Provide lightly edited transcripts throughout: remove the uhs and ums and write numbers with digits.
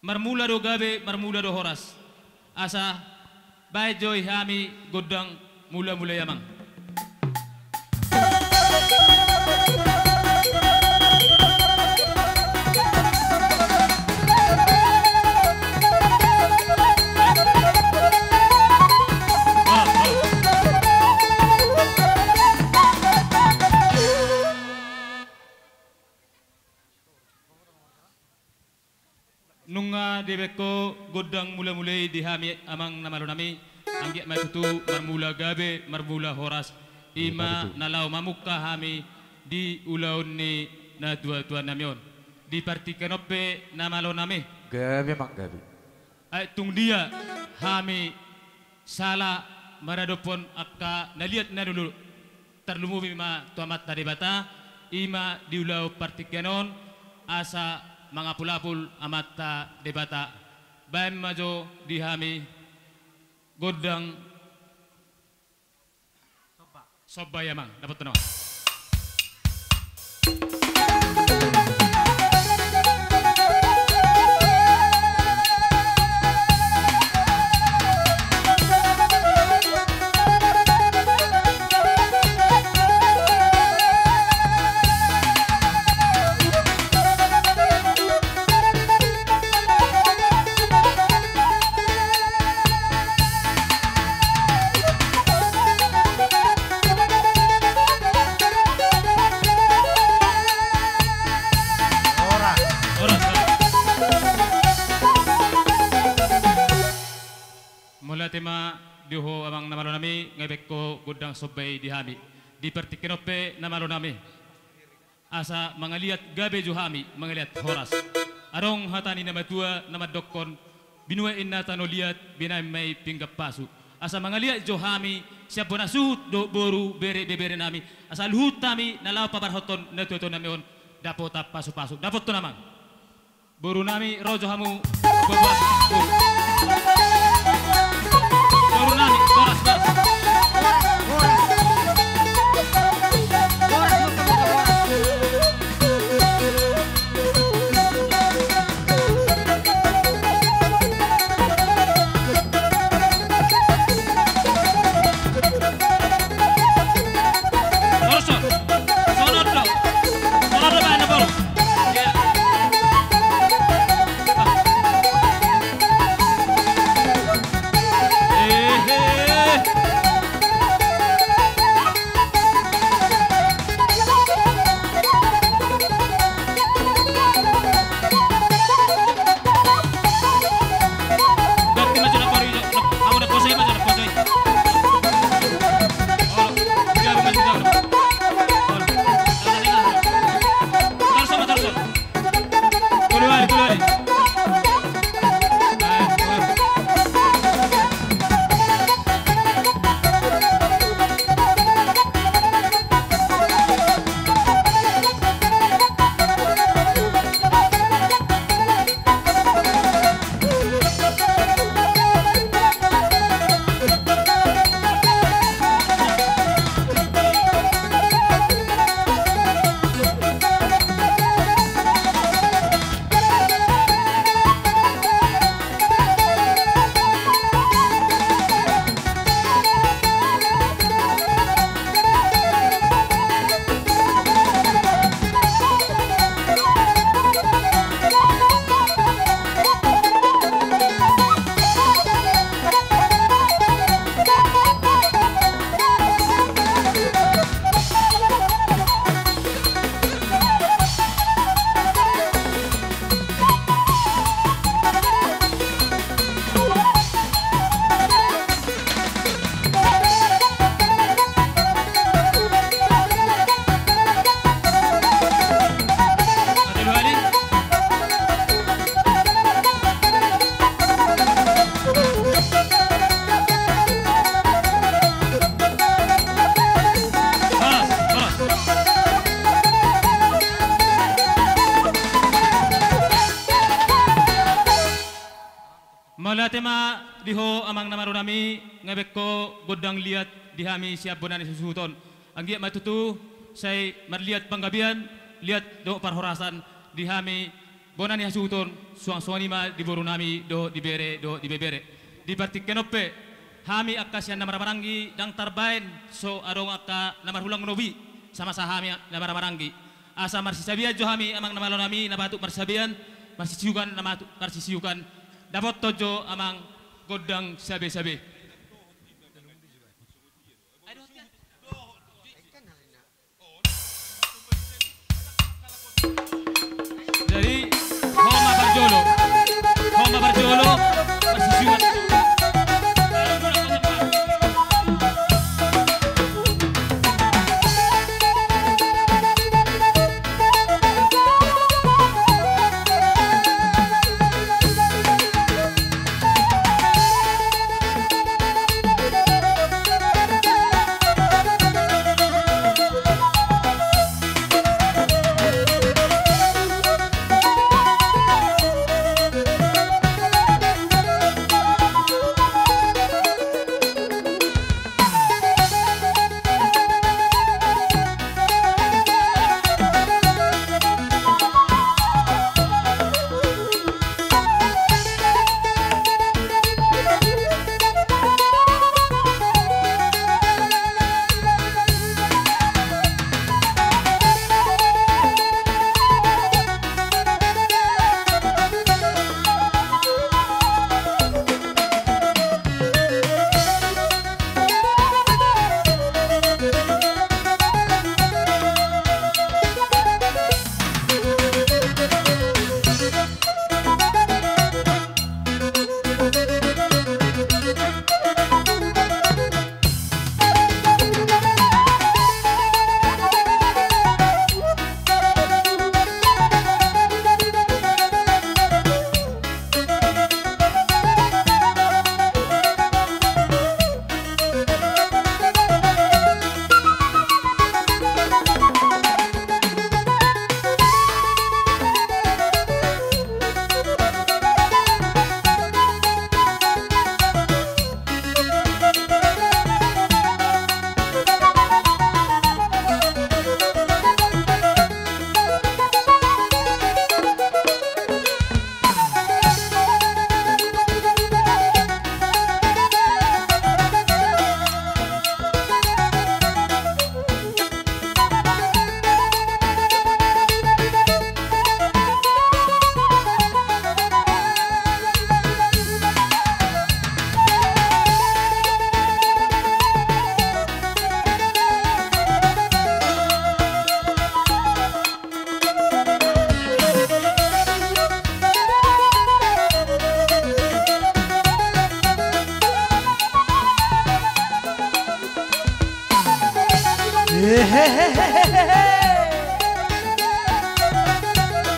marmula do gabe marmula do horas asa bay joy hami godang mula yamang nunga debeko godang mula-mulai di hami amang namalo nami anggi matutu marmula gabe marmula horas ima nalau mamuka hami di ulaun ni na tua namion di parti kenope namalo nami gabe mak gabe ay tung dia hami sala maradopon akka naliat na dulu terlumumi ma tuamat dari bata ima di ulau parti kenon asa mga pulapul amata debata bayan majo dihami godang soba yamang dapat tenang tema diho amang namalo nami ngebek ko godang sobay dihami di pertikenope namalo nami asa mangaliat gabe juhami mangaliat horas arong hatani nama tua nama dokon binua inna tanoliat binay may pinggap pasu asa mangaliat johami siap bona suhut do boru bere bere nami asa luhut tami nalaw pabarhoton natuto nami on dapo tap pasu dapot to namang boru nami rojo hamu bobuas Nami, boras. Mala tema diho amang namaro nami ngabek ko godang liat dihami siap bonan susuton. Anggi matutu say marliat panggabian liat do parhorasan dihami bonani hasuton suang-suang ma di boru nami do di bere do di bebere di partik kenope hami akasian namar marangi dang tarbain so arong akka namar hulang nobi sama sahami namar marangi asa marsisabian jo hami amang namalo nami nabatu marsabian marsisiukan namatu marsisiukan dapat tojo amang godang sabe-sabe. Jadi Homa Barjolo persisiuan.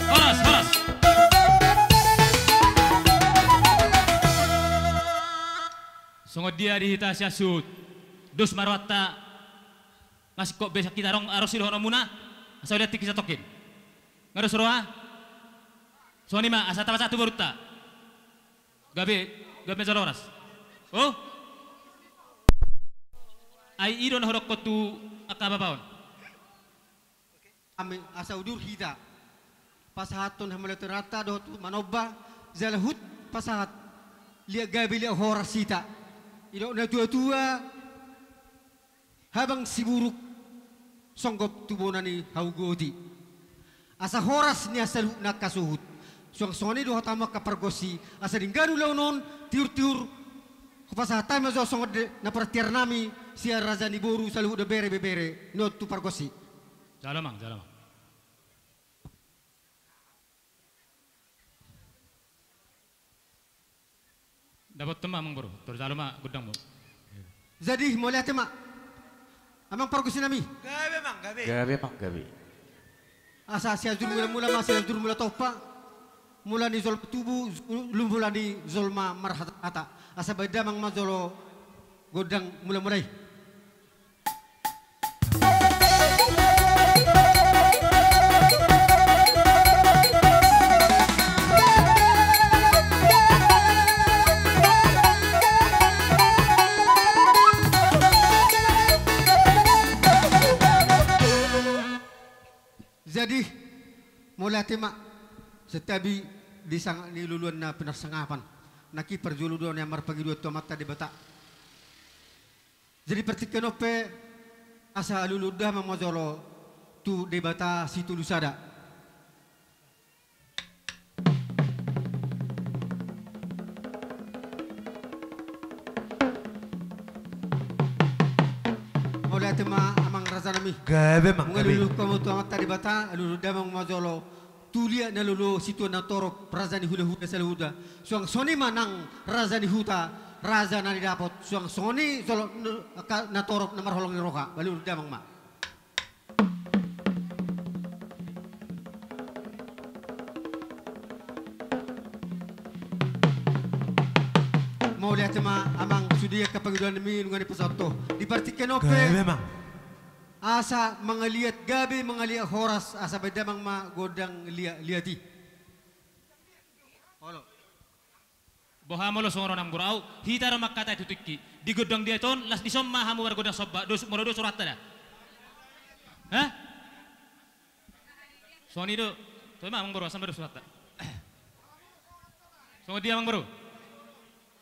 Horas. Sungguh dia dihita syasud. Dus marwata masih kok besok kita rong aros siroh muna. Asal lihat tikisa tokin. Ngaros roa. Soni ma asa tawa satu baruta. Gabe jalo horas. Oh. Ai idon horok kotu akababaon. Kami asa udur hita. Pasahaton hamalat rata dotu manoba zalhut pasahat. Lia gabe lia horas hita. Ilo na tua habang siburuk songgop tubonani haugodi. Asa horas ni asa nak kasuhut. Song-songani do hatama kapargosi asa dingganu launon tiur-tiur kapasahatan mazo songod na pertiar nami sia raza ni boru salu de bere not tu pargosi. Jalamang. Dapat tema mang bro, terjalama gudang mo. Jadi mulai tema, amang pargosi nami. Gabe. Asa sia jur mula masih jur mula topa, mula ni zol tubu, mula ni zolma marhata. Asa beda mang mazolo godang mulai. Jadi mulai tema setabi di sang niluluan na pinarsangapan. Naki perjuluduan yang marpagi dua tomata di bata. Jadi pertikenope asa luludah mamazolo tu di bata situ lusada. Oleh tema amang rasa nami. Gabe mang gabe. Lulu kamu tu amat tadi bata luludah mamazolo tulia na lulu situ na torok razani hula selahuda suang soni manang razani huta raza na didapot suang soni solo na torok na marholong ni roka balu damang ma mau lihat ma amang sudia kapagiduan demi ngani pesoto di partikenope Gabe mang. asa mangaliat gabi mangaliat horas asa bedamang ma godang liati. Halo. Bohamolo songoro nam gurau hitara makata itu tikki di godang dia ton las disom mahamu war godang sobba morodo surat tada. Hah? Soni do to ma mangoro sampai surat ta. Songo dia mangoro.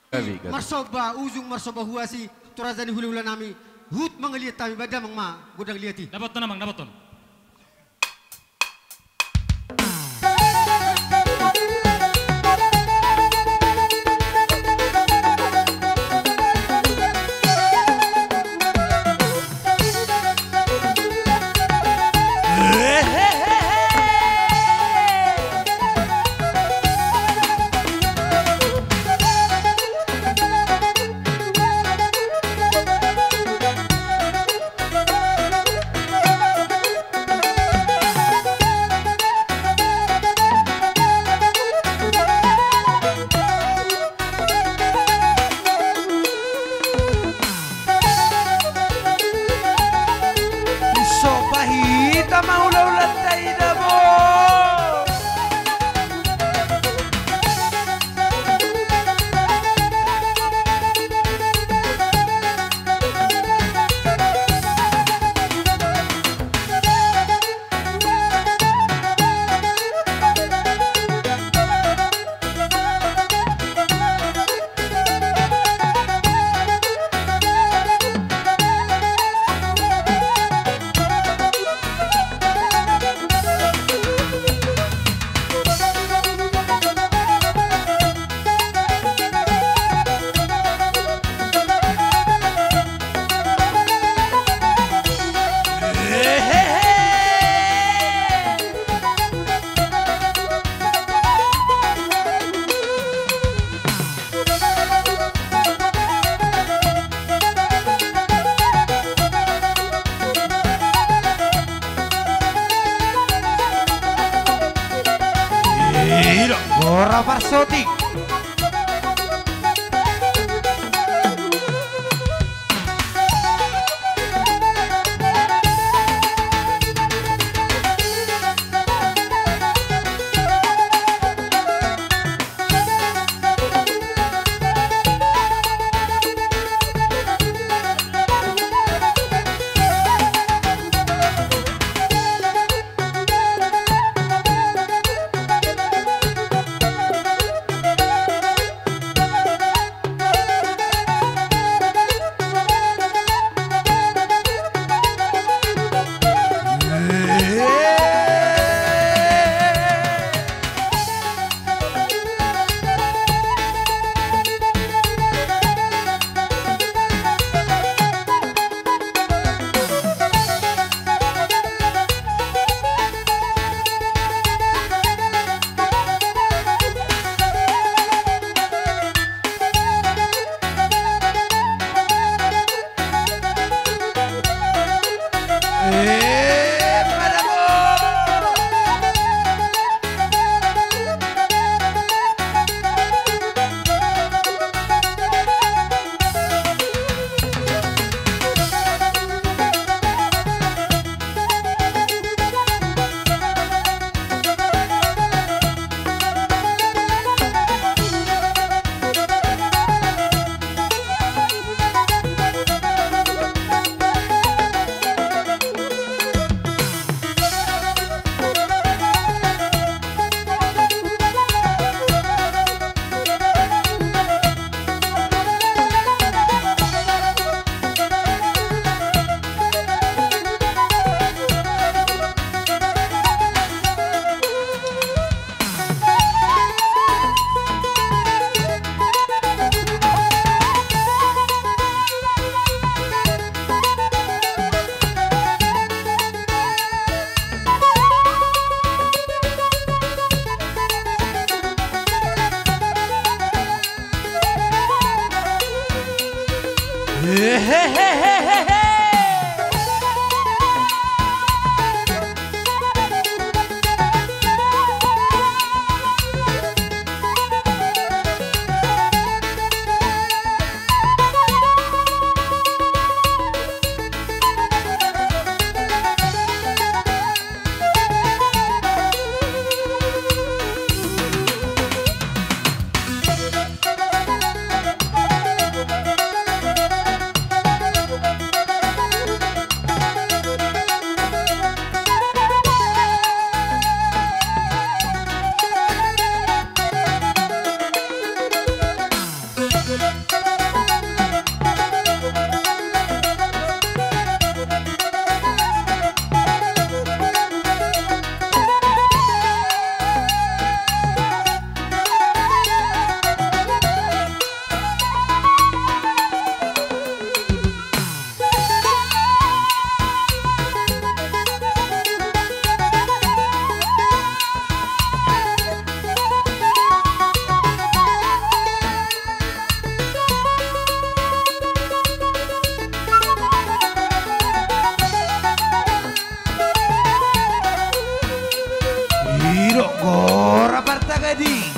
Gabe gabe. Marsoba ujung marsoba huasi turazani hulu nami. Hut mangeliat kami badamang ma godang liati. Dapat ton amang dapat ton. Gora Varsoti. Ancora parta gading.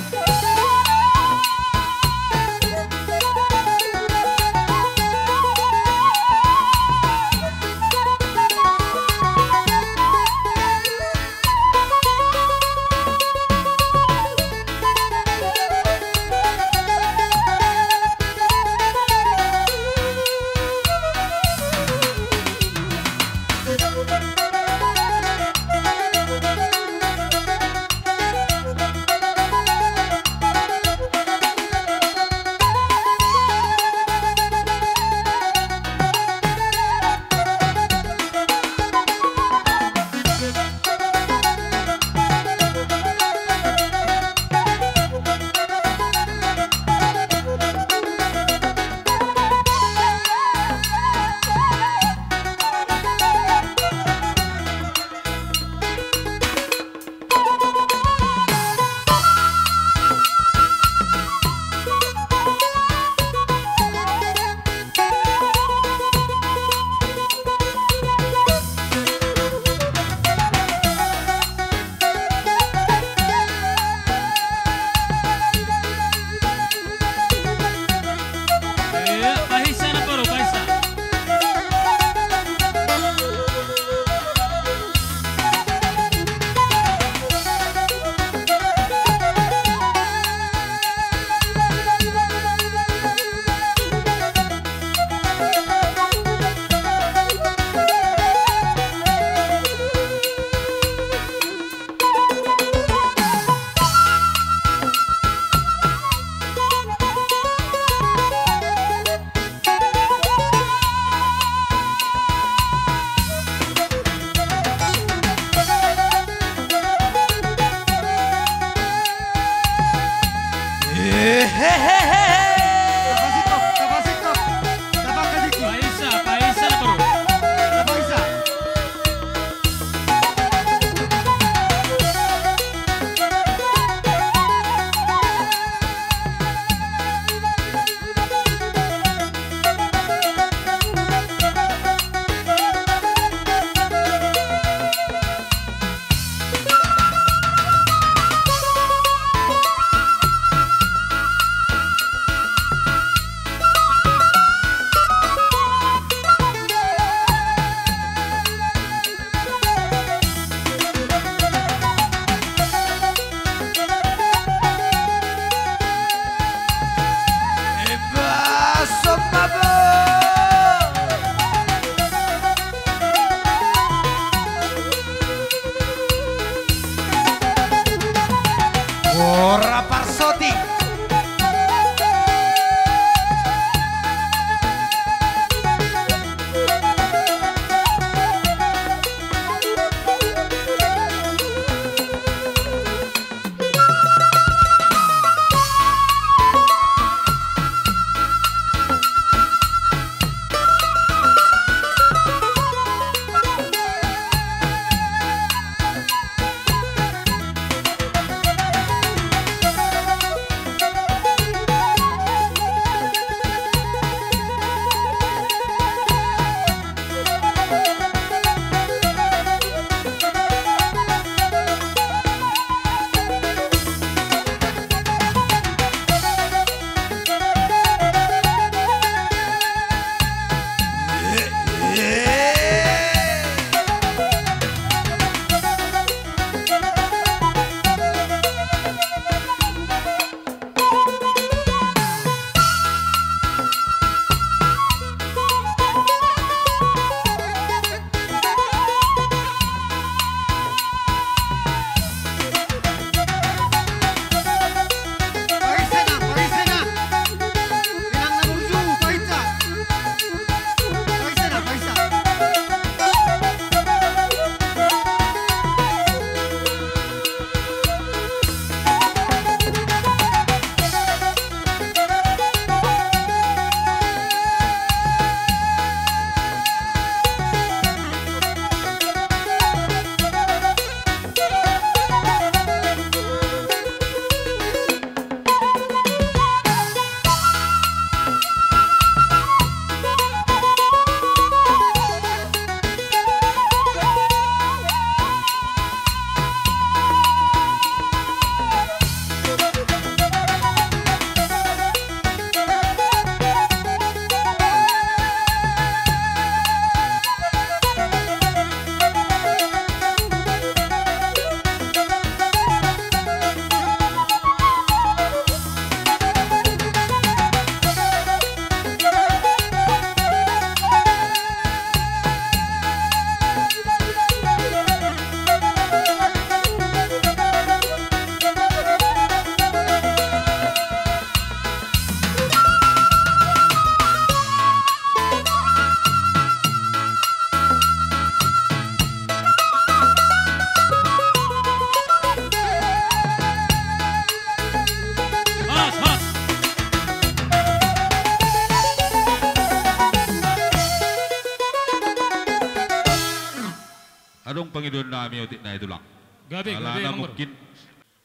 nami utik na itulang. Gabi Alana manggur. mungkin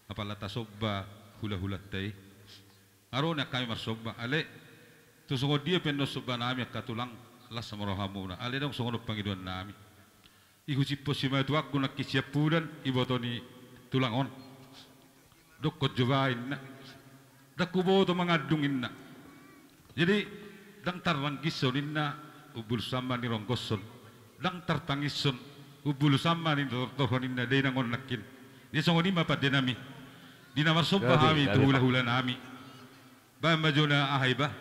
apala tasobba hula-hula tay. Arona kami marsobba ale tusungod dia penno sobba nami katulang las samarahamuna. Ale dong sungod Panginoon nami. Iku sipo si may tuwag ko nakisiapudan iboto ni tulangon. Dokot jubain na. Dakuboto mga dungin na. Jadi dang taranggisonin na ubul sama ni ronggoson. Dang tartangison ubul sama ni tortohonin na day nangon nakin. Di songo ni mapad dinami. Di na marsoba kami tuhula-hula nami. Ba majo na ahay ba?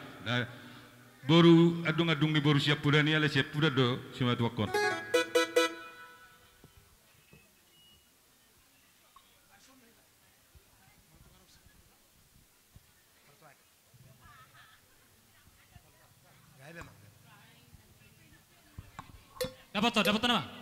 Boru adung-adung ni boru siapudan ni ala siapudan do si may tuwakon. Dapat to nama.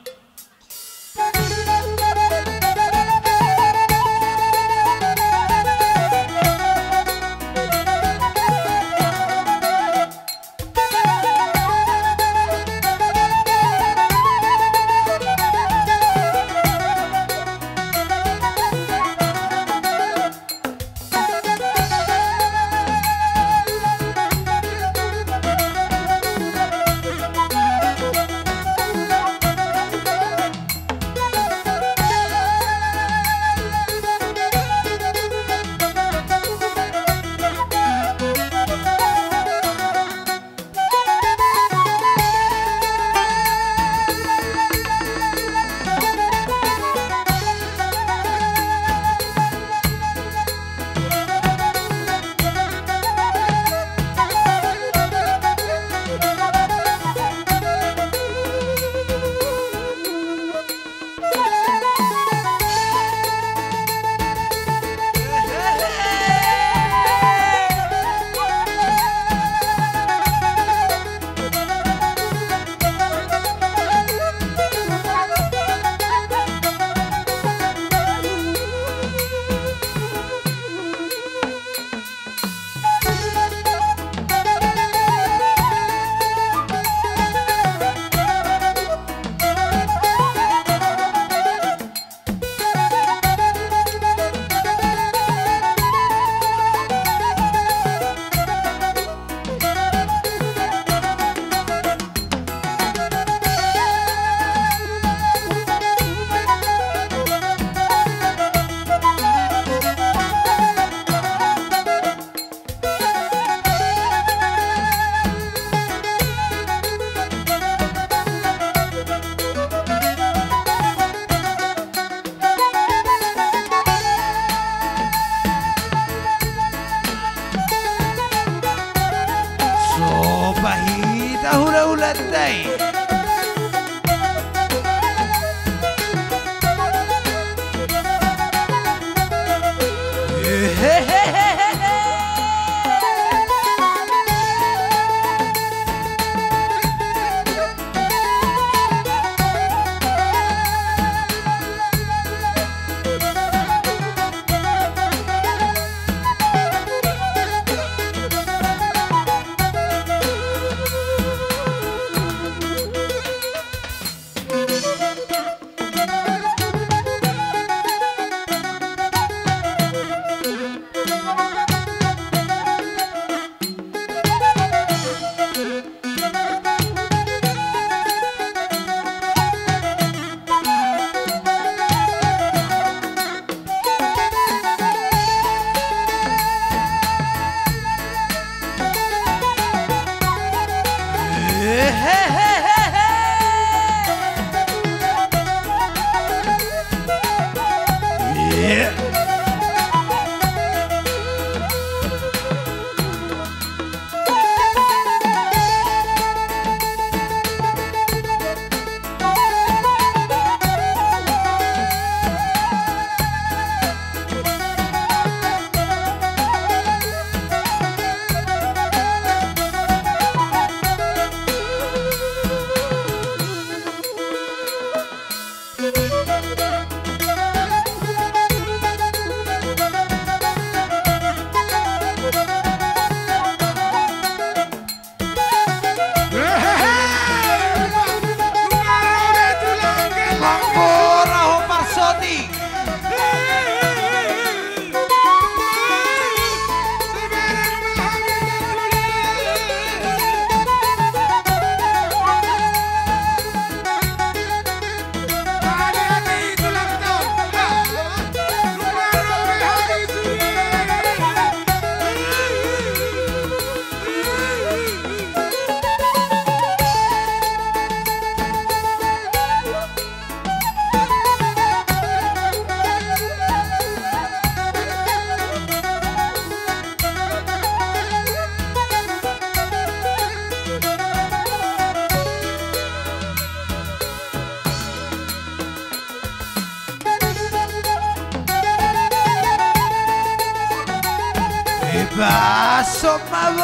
Baso mabok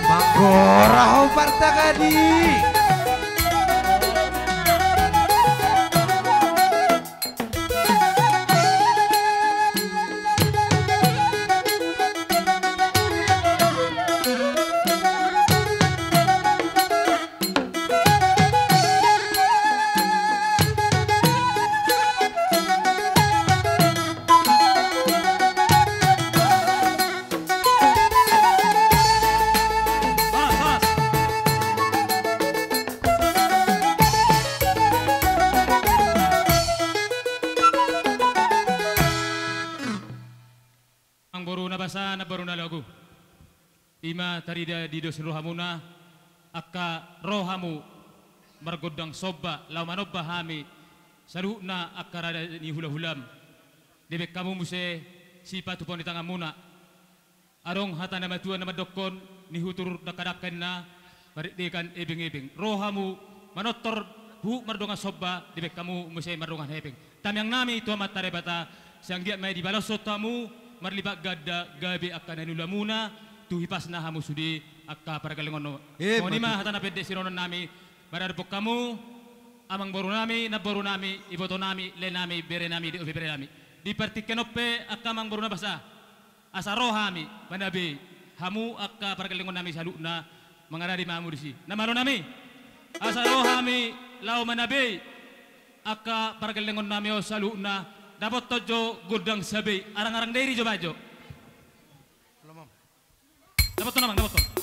Manggora Parta Gading. Basa na baru na lagu ima tarida di dos rohamuna akka rohamu margodang sobba laumanop bahami saruhna akka rada ni hula-hulam debek kamu muse sipatu pon di tangan muna arong hata nama tua nama dokon ni hutur dakadakan na maridekan ebeng-ebeng rohamu manotor hu mardonga sobba debek kamu muse mardongan hebeng tamyang nami tu amat tarebata siang dia mai di balas sotamu marlibat gadda gabe akka nanula muna tu hipasna hamu sudi akka paragalengono moni ma hatana pedde sironon nami mararpok kamu amang boru nami na boru nami iboto nami le nami bere nami di bere nami di partikenoppe akka mang boru na basa asa rohami manabe hamu akka paragalengon nami saluna mangaradi mamu disi namaro nami asa rohami lau manabe akka paragalengon nami o saluna dapat tojo gudang sabi arang-arang dari coba jo dapat to namang dapat to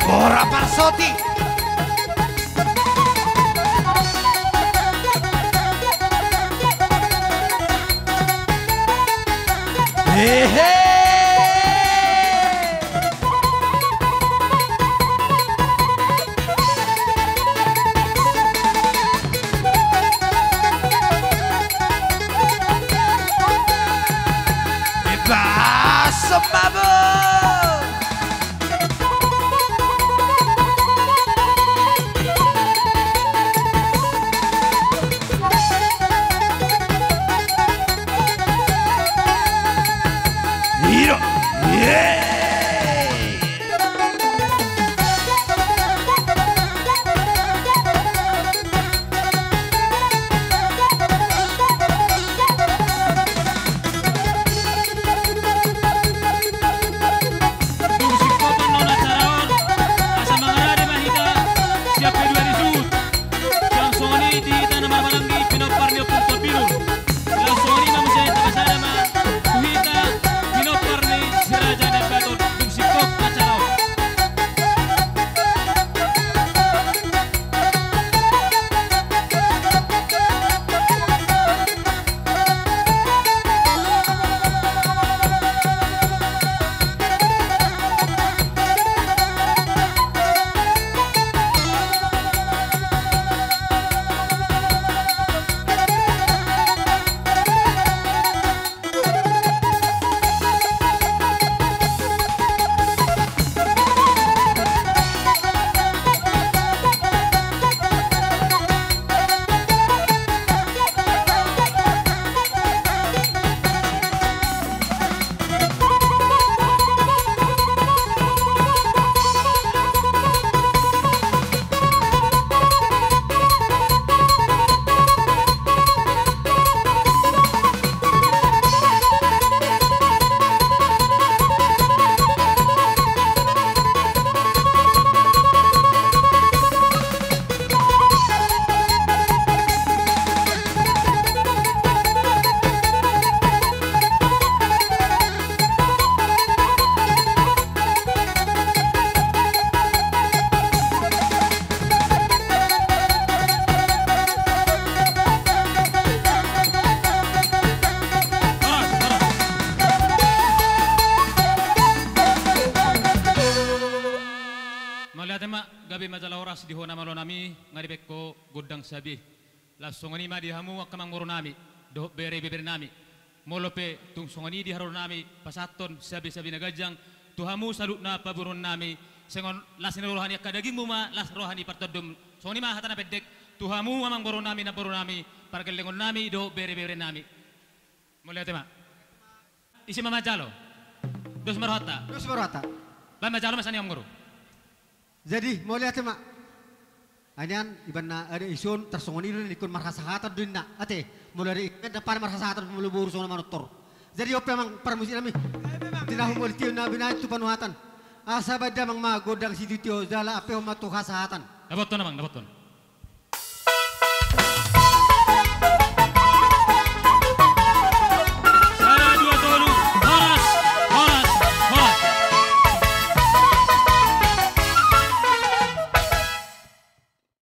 Ora Parsoti. Hehe. Bebas mabuk. horas di hona malo nami ngaribek ko gudang sabi. Lasongani ma di hamu akamang moro nami do bere nami. Molope tung songani di haro nami pasaton sabi nagajang tuhamu salut na paburun nami sengon lasin rohani kadaging muma las rohani partodum songani ma hatana pedek tuhamu amang moro nami na boro nami parkelengon nami do bere nami. Mulai tema. Isi mama jalo. Dos marhata. Lama jalo masani am guru. Jadi mau lihat mak, anyan iban na ada isun tersongoni ni ikut marhasahatan dun na, ate mulai dari depan marhasahatan mulai buru sona manutor. Jadi ope mang permusi nami, tidak humul tiun na binay tu panuhatan. Asa bada mang magodang si titio dala ape humatu hasahatan. Dapat tu namang dapat tu.